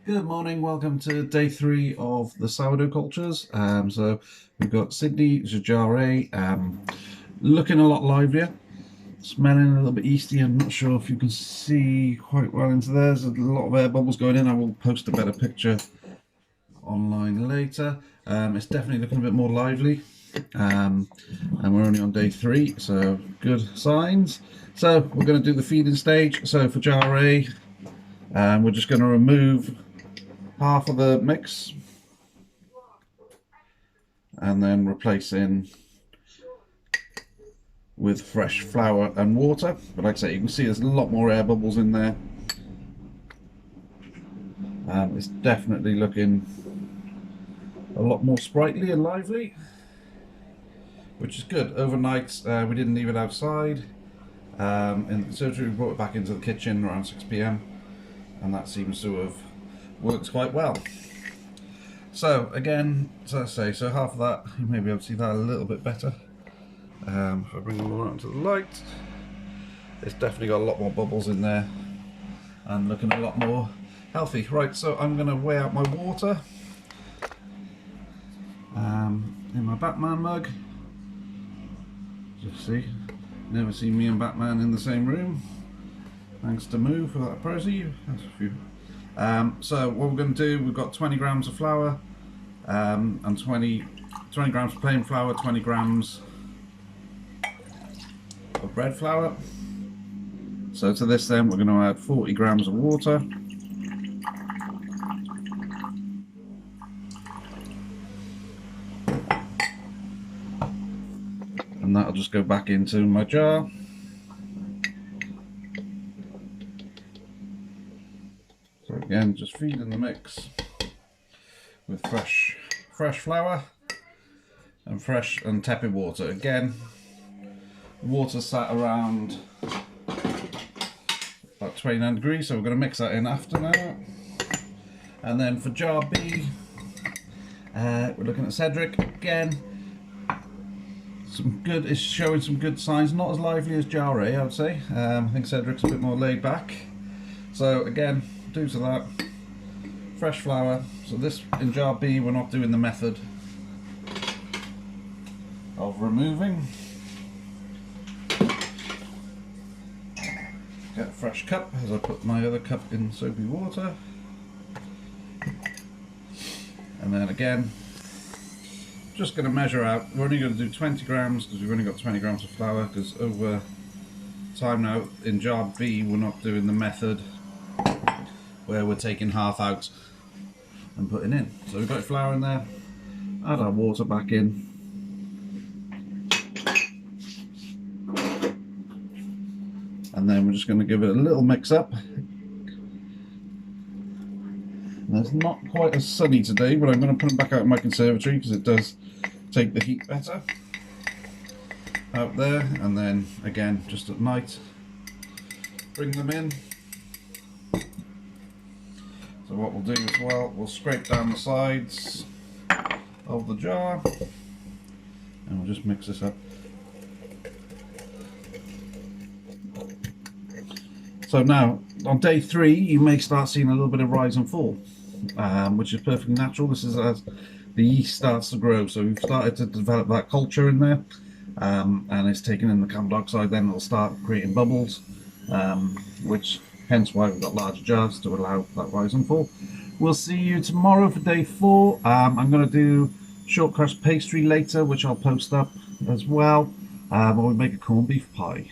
Good morning, welcome to day 3 of the sourdough cultures. So we've got Sidney, Cedric, looking a lot livelier, smelling a little bit yeasty. I'm not sure if you can see quite well into there. There's a lot of air bubbles going in. I will post a better picture online later. It's definitely looking a bit more lively. And we're only on day 3, so good signs. So we're going to do the feeding stage. So for jar A, we're just going to remove half of the mix and then replacing with fresh flour and water. But like I say, you can see there's a lot more air bubbles in there. It's definitely looking a lot more sprightly and lively, which is good. Overnight we didn't leave it outside in the surgery. We brought it back into the kitchen around 6 p.m. and that seems to have worked quite well. So again, as I say, so half of that, you may be able to see that a little bit better. If I bring them more onto the light, it's definitely got a lot more bubbles in there and looking a lot more healthy. Right, so I'm going to weigh out my water in my Batman mug. Just see, never seen me and Batman in the same room. Thanks to Moo for that prosy. That's a few. So what we're going to do, we've got 20 grams of flour and 20 grams of plain flour, 20 grams of bread flour. So to this then we're going to add 40 grams of water. And that'll just go back into my jar. So again, just feeding the mix with fresh flour and fresh and tepid water. Again, water sat around about 29 degrees, so we're going to mix that in after now. And then for jar B, we're looking at Cedric again. It's showing some good signs. Not as lively as jar A, I would say. I think Cedric's a bit more laid back. So again, due to that, fresh flour. So this in jar B, we're not doing the method of removing. Get a fresh cup as I put my other cup in soapy water. And then again, just going to measure out. We're only going to do 20 grams because we've only got 20 grams of flour, because over time now in jar B we're not doing the method where we're taking half out and putting in. So we've got flour in there, add our water back in. And then we're just going to give it a little mix up. And it's not quite as sunny today, but I'm going to put them back out in my conservatory because it does take the heat better out there. And then again, just at night, bring them in. So what we'll do as well, we'll scrape down the sides of the jar and we'll just mix this up. So now, on day 3, you may start seeing a little bit of rise and fall, which is perfectly natural. This is as the yeast starts to grow. So we've started to develop that culture in there, and it's taken in the carbon dioxide, then it'll start creating bubbles, which hence why we've got larger jars to allow that rise and fall. We'll see you tomorrow for day 4. I'm going to do short crust pastry later, which I'll post up as well, but we'll make a corned beef pie.